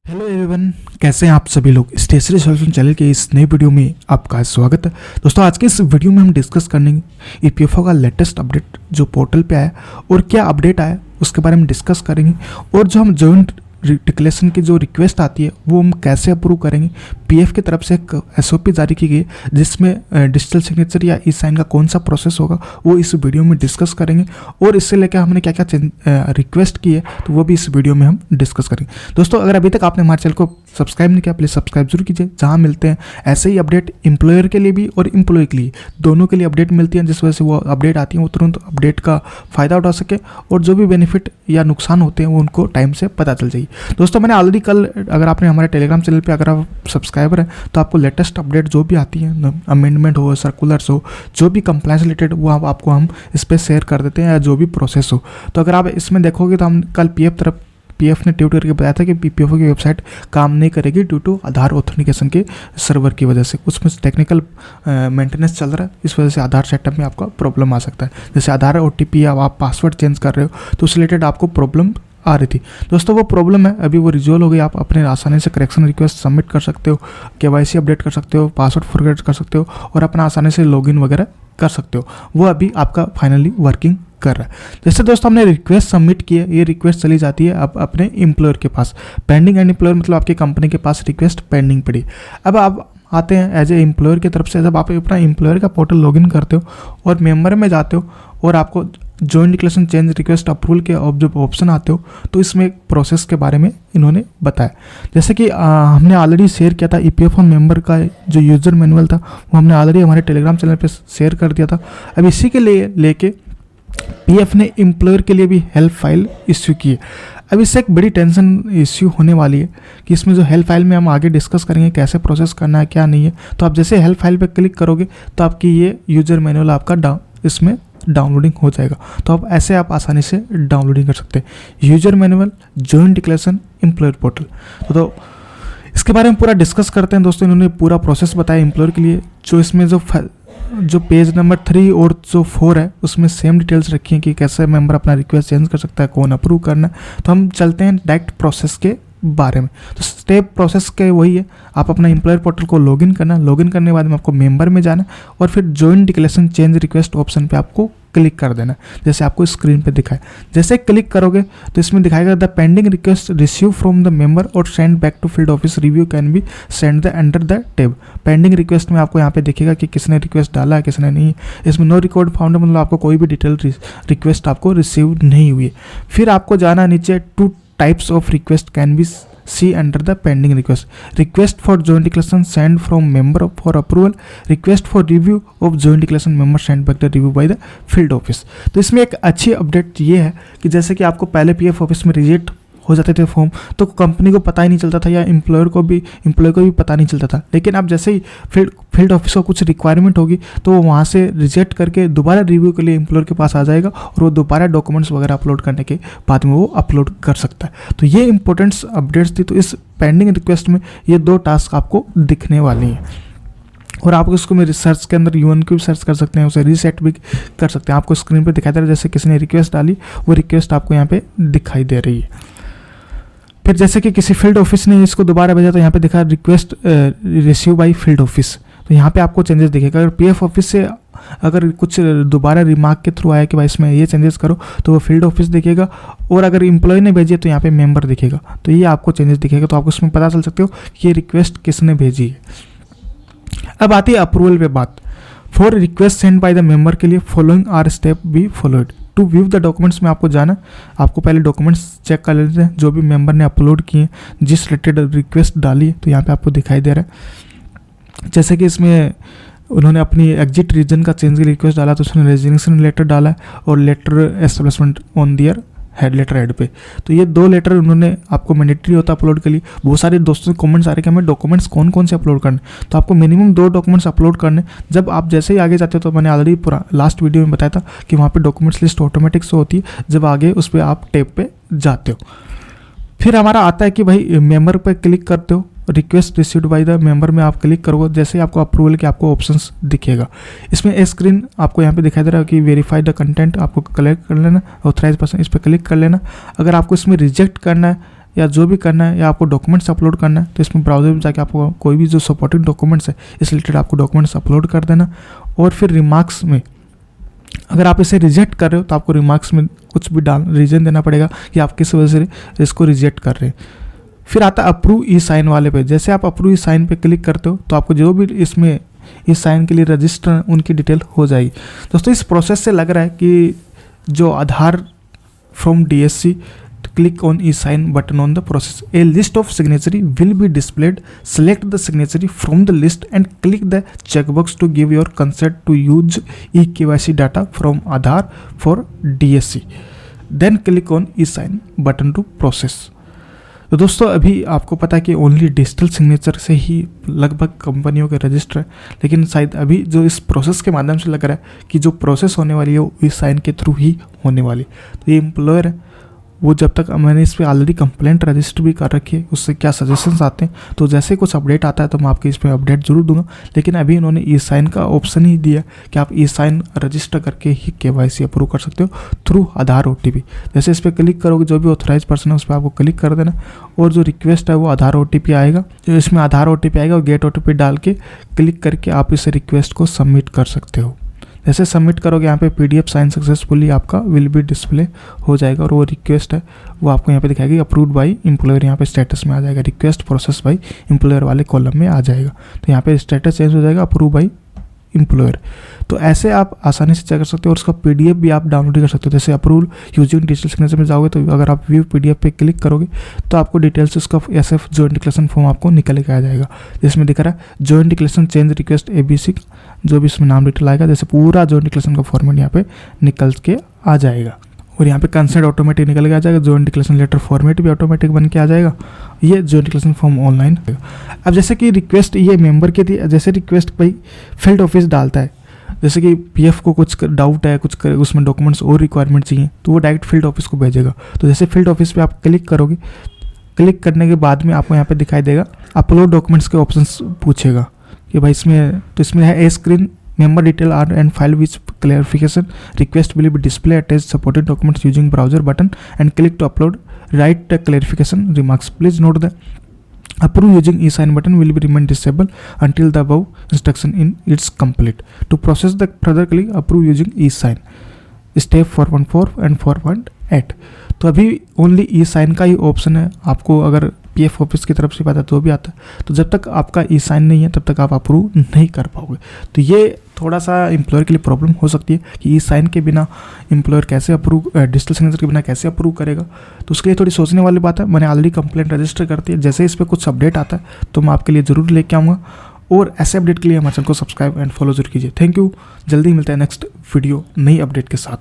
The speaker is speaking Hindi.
हेलो एवरीवन, कैसे हैं आप सभी लोग। स्टेशनरी सॉल्यूशन चैनल के इस नए वीडियो में आपका स्वागत है। दोस्तों, आज के इस वीडियो में हम डिस्कस करेंगे ईपीएफओ का लेटेस्ट अपडेट जो पोर्टल पे आया और क्या अपडेट आया उसके बारे में डिस्कस करेंगे। और जो हम जॉइंट डिक्लेरेशन की जो रिक्वेस्ट आती है वो हम कैसे अप्रूव करेंगे। पीएफ की तरफ से एक एसओपी जारी की गई है जिसमें डिजिटल सिग्नेचर या ई साइन का कौन सा प्रोसेस होगा वो इस वीडियो में डिस्कस करेंगे। और इससे लेकर हमने क्या क्या रिक्वेस्ट की है तो वो भी इस वीडियो में हम डिस्कस करेंगे। दोस्तों, अगर अभी तक आपने हमारे चैनल को सब्सक्राइब नहीं किया प्लीज़ सब्सक्राइब जरूर कीजिए, जहाँ मिलते हैं ऐसे ही अपडेट एम्प्लॉयर के लिए भी और एम्प्लॉय के लिए दोनों के लिए अपडेट मिलती है, जिस वजह से वो अपडेट आती है वो तुरंत अपडेट का फ़ायदा उठा सके और जो भी बेनिफिट या नुकसान होते हैं वो उनको टाइम से पता चल जाए। दोस्तों, मैंने ऑलरेडी कल, अगर आपने हमारे टेलीग्राम चैनल पे अगर आप सब्सक्राइबर हैं तो आपको लेटेस्ट अपडेट जो भी आती है, अमेंडमेंट हो, सर्कुलर्स हो, जो भी कंप्लायंस रिलेटेड वो आपको हम इस पर शेयर कर देते हैं या जो भी प्रोसेस हो। तो अगर आप इसमें देखोगे तो हम कल पीएफ ने ट्वीट करके बताया था कि पीपीएफओ की वेबसाइट काम नहीं करेगी ड्यू टू आधार ऑथेंटिकेशन के सर्वर की वजह से। उसमें टेक्निकल मेंटेनेंस चल रहा है, इस वजह से आधार सेटअप में आपका प्रॉब्लम आ सकता है। जैसे आधार ओटीपी या आप पासवर्ड चेंज कर रहे हो तो उससे रिलेटेड आपको प्रॉब्लम आ रही थी। दोस्तों, वो प्रॉब्लम है अभी वो रिजॉल्व हो गई। आप अपने आसानी से करेक्शन रिक्वेस्ट सबमिट कर सकते हो, केवाईसी अपडेट कर सकते हो, पासवर्ड फॉरगेट कर सकते हो और अपना आसानी से लॉगिन वगैरह कर सकते हो। वो अभी आपका फाइनली वर्किंग कर रहा है। जैसे दोस्तों हमने रिक्वेस्ट सबमिट की है, ये रिक्वेस्ट चली जाती है अब अपने एम्प्लॉयर के पास। पेंडिंग एंड एम्प्लॉयर मतलब आपकी कंपनी के पास रिक्वेस्ट पेंडिंग पड़ी। अब आप आते हैं एज ए एम्प्लॉयर की तरफ से, जब आप अपना एम्प्लॉयर का पोर्टल लॉगिन करते हो और मेंबर में जाते हो और आपको joint declaration change request approval के जब ऑप्शन आते हो तो इसमें एक प्रोसेस के बारे में इन्होंने बताया। जैसे कि हमने ऑलरेडी शेयर किया था ईपीएफओ मेंबर का जो यूजर मैनुअल था वो हमने ऑलरेडी हमारे टेलीग्राम चैनल पे शेयर कर दिया था। अब इसी के लिए लेके पीएफ ने एम्प्लॉयर के लिए भी हेल्प फाइल इश्यू की है। अब इससे एक बड़ी टेंशन इश्यू होने वाली है कि इसमें जो हेल्प फाइल में हम आगे डिस्कस करेंगे कैसे प्रोसेस करना है क्या नहीं है। तो आप जैसे हेल्प फाइल पे क्लिक करोगे तो आपकी ये यूजर मैनुअल आपका इसमें डाउनलोडिंग हो जाएगा। तो आप ऐसे आप आसानी से डाउनलोडिंग कर सकते हैं user manual joint declaration employer portal. तो इसके बारे में पूरा डिस्कस करते हैं। दोस्तों, इन्होंने पूरा प्रोसेस बताया एम्प्लॉयर के लिए। जो इसमें जो पेज नंबर 3 और जो 4 है उसमें सेम डिटेल्स रखी हैं कि कैसे मेंबर अपना रिक्वेस्ट चेंज कर सकता है, कौन अप्रूव करना है। तो हम चलते हैं डायरेक्ट प्रोसेस के बारे में। तो स्टेप प्रोसेस के वही है, आप अपना एम्प्लॉयर पोर्टल को लॉगिन करना, लॉगिन करने के बाद में आपको मेंबर में जाना और फिर joint declaration change request option पे आपको क्लिक कर देना, जैसे आपको स्क्रीन पे दिखाए। जैसे क्लिक करोगे तो इसमें दिखाएगा the pending request receive from the member और send back to field office review can be send the under the tab. Pending request में आपको यहाँ पे दिखेगा कि किसने रिक्वेस्ट डाला है किसने नहीं। इसमें नो रिकॉर्ड फाउंड मतलब आपको कोई भी डिटेल रिक्वेस्ट आपको रिसीव नहीं हुई है। फिर आपको जाना नीचे, 2 types of request can be see under the pending request for joint declaration sent from member for approval, request for review of joint declaration member sent back the review by the field office। तो इसमें एक अच्छी अपडेट ये है कि जैसे कि आपको पहले पीएफ ऑफिस में रिजेक्ट हो जाते थे फॉर्म तो कंपनी को पता ही नहीं चलता था या एम्प्लॉय को भी पता नहीं चलता था। लेकिन अब जैसे ही फील्ड ऑफिस को कुछ रिक्वायरमेंट होगी तो वो वहाँ से रिजेक्ट करके दोबारा रिव्यू के लिए एम्प्लॉयर के पास आ जाएगा और वो दोबारा डॉक्यूमेंट्स वगैरह अपलोड करने के बाद में वो अपलोड कर सकता है। तो ये इंपॉर्टेंट अपडेट्स थी। तो इस पेंडिंग रिक्वेस्ट में ये 2 टास्क आपको दिखने वाली हैं और आप उसको में रिसर्च के अंदर यूएन को भी सर्च कर सकते हैं, उसे रीसेट भी कर सकते हैं। आपको स्क्रीन पर दिखाई दे रहा है जैसे किसी ने रिक्वेस्ट डाली वो रिक्वेस्ट आपको यहाँ पे दिखाई दे रही है। फिर जैसे कि किसी फील्ड ऑफिस ने इसको दोबारा भेजा तो यहाँ पे दिखा request receive by field office. तो यहाँ पे आपको चेंजेस दिखेगा। अगर पीएफ ऑफिस से अगर कुछ दोबारा रिमार्क के थ्रू आया कि भाई इसमें ये चेंजेस करो तो वो फील्ड ऑफिस दिखेगा और अगर एम्प्लॉय ने भेजी है तो यहाँ पे मेंबर दिखेगा। तो ये आपको चेंजेस दिखेगा। तो आप उसमें पता चल सकते हो कि ये रिक्वेस्ट किसने भेजी है। अब आती है अप्रूवल पे बात। For request send by the member के लिए following are step be followed. To view the documents में आपको जाना, आपको पहले डॉक्यूमेंट्स चेक कर लेते हैं जो भी मेंबर ने अपलोड किए जिस रिलेटेड रिक्वेस्ट डाली है। तो यहाँ पे आपको दिखाई दे रहा है जैसे कि इसमें उन्होंने अपनी एग्जिट रीजन का चेंज की रिक्वेस्ट डाला तो उसने रेजिग्नेशन लेटर डाला है और letter establishment on their head letter head पे। तो ये 2 लेटर उन्होंने आपको मैंडेटरी होता अपलोड के लिए। बहुत सारे दोस्तों के कमेंट्स आ रहे कि हमें डॉक्यूमेंट्स कौन कौन से अपलोड करने, तो आपको मिनिमम 2 डॉक्यूमेंट्स अपलोड करने। जब आप जैसे ही आगे जाते हो तो मैंने ऑलरेडी पूरा लास्ट वीडियो में बताया था कि वहाँ पे डॉक्यूमेंट्स लिस्ट ऑटोमेटिक से होती है जब आगे उस पर आप टैब पे जाते हो। फिर हमारा आता है कि भाई मेंबर पे क्लिक करते हो, request received by the member में आप क्लिक करोगे जैसे आपको अप्रूवल के आपको ऑप्शंस दिखेगा। इसमें ए स्क्रीन आपको यहाँ पे दिखाई दे रहा है कि वेरीफाई द कंटेंट, आपको कलेक्ट कर लेना, ऑथराइज पर्सन इस पर क्लिक कर लेना। अगर आपको इसमें रिजेक्ट करना है या जो भी करना है, या आपको डॉक्यूमेंट्स अपलोड करना है, तो इसमें ब्राउज़र में जाके आपको कोई भी जो सपोर्टिंग डॉक्यूमेंट्स है इस रिलेटेड आपको डॉक्यूमेंट्स अपलोड कर देना। और फिर रिमार्क्स में अगर आप इसे रिजेक्ट कर रहे हो तो आपको रिमार्क्स में कुछ भी रीजन देना पड़ेगा कि आप किस वजह से इसको रिजेक्ट कर रहे हैं। फिर आता है अप्रूव ई साइन वाले पे। जैसे आप अप्रूव ई साइन पे क्लिक करते हो तो आपको जो भी इसमें ई साइन के लिए रजिस्टर उनकी डिटेल हो जाएगी। दोस्तों, इस प्रोसेस से लग रहा है कि जो आधार from DSC, click on e-sign button on the process. A list of signatory will be displayed. Select the signatory from the list and click the checkbox to give your consent to use eKYC data from Aadhaar for DSC. Then click on e-sign button to process. तो दोस्तों, अभी आपको पता है कि ओनली डिजिटल सिग्नेचर से ही लगभग कंपनियों के रजिस्टर है, लेकिन शायद अभी जो इस प्रोसेस के माध्यम से लग रहा है कि जो प्रोसेस होने वाली है वो ई-साइन के थ्रू ही होने वाली। तो ये एम्प्लॉयर है, वो जब तक मैंने इस पर ऑलरेडी कंप्लेंट रजिस्टर भी कर रखी है, उससे क्या सजेशंस आते हैं, तो जैसे कुछ अपडेट आता है तो मैं आपको इस पर अपडेट जरूर दूंगा। लेकिन अभी इन्होंने ई-साइन का ऑप्शन ही दिया कि आप ई-साइन रजिस्टर करके ही KYC अप्रूव कर सकते हो थ्रू आधार OTP। जैसे इस पर क्लिक करोगे, जो भी ऑथराइज पर्सन है उस पर आपको क्लिक कर देना, और जो रिक्वेस्ट है वो आधार OTP आएगा, जो इसमें आधार OTP आएगा और गेट OTP डाल के क्लिक करके आप इस रिक्वेस्ट को सबमिट कर सकते हो। जैसे सबमिट करोगे यहाँ पे PDF साइन सक्सेसफुली आपका विल बी डिस्प्ले हो जाएगा, और वो रिक्वेस्ट है वो आपको यहाँ पे दिखाएगी अप्रूव्ड बाई एम्प्लॉयर, यहाँ पे स्टेटस में आ जाएगा, रिक्वेस्ट प्रोसेस बाई एम्प्लॉयर वाले कॉलम में आ जाएगा। तो यहाँ पे स्टेटस चेंज हो जाएगा अप्रूव बाई एम्प्लॉयर। तो ऐसे आप आसानी से चेक कर सकते हो, और उसका PDF भी आप डाउनलोड कर सकते हो। जैसे अप्रूवल यूजिंग डिजिटल सिग्नेचर में जाओगे तो अगर आप व्यू PDF पे क्लिक करोगे तो आपको डिटेल्स उसका SF जॉइंट डिक्लेरेशन फॉर्म आपको निकल के आ जाएगा, जिसमें दिख रहा है joint declaration change request ABC, जो भी इसमें नाम डिटेल आएगा, जैसे पूरा जॉइंट डिक्लेरेशन का फॉर्मेट यहाँ पे निकल के आ जाएगा। और यहाँ पे कंसेंट ऑटोमेटिक निकल के आ जाएगा, जॉइंट डिक्लेरेशन लेटर फॉर्मेट भी ऑटोमेटिक बन के आ जाएगा, ये जॉइंट डिक्लेरेशन फॉर्म ऑनलाइन। अब जैसे कि रिक्वेस्ट ये मेंबर की थी, जैसे रिक्वेस्ट भाई फील्ड ऑफिस डालता है, जैसे कि PF को कुछ डाउट है, कुछ उसमें डॉक्यूमेंट्स और रिक्वायरमेंट चाहिए, तो वो डायरेक्ट फील्ड ऑफिस को भेजेगा। तो जैसे फील्ड ऑफिस पे आप क्लिक करोगे, क्लिक करने के बाद में आपको यहाँ पे दिखाई देगा अपलोड डॉक्यूमेंट्स के ऑप्शंस पूछेगा कि भाई इसमें, तो इसमें है ए screen member detail are and file with clarification request will be display attached supported documents using browser button and click to upload, write the clarification remarks. Please note that approve using e-sign button will be remain disabled until the above instruction in its complete. To process the further click approve using e-sign step 4.4 and 4.8। तो अभी ओनली ई-साइन का ही ऑप्शन है, आपको अगर PF ऑफिस की तरफ से पता तो भी आता है। तो जब तक आपका ई-साइन नहीं है तब तक आप अप्रूव नहीं कर पाओगे। तो ये थोड़ा सा एम्प्लॉयर के लिए प्रॉब्लम हो सकती है कि ई-साइन के बिना एम्प्लॉयर कैसे अप्रूव, डिजिटल सिग्नेचर के बिना कैसे अप्रूव करेगा। तो उसके लिए थोड़ी सोचने वाली बात है। मैंने ऑलरेडी कंप्लेंट रजिस्टर करती है, जैसे इस पर कुछ अपडेट आता है तो मैं आपके लिए ज़रूर लेके आऊँगा। और ऐसे अपडेट के लिए हमारे चैनल को सब्सक्राइब एंड फॉलो जरूर कीजिए। थैंक यू, जल्दी मिलता है नेक्स्ट वीडियो नई अपडेट के साथ।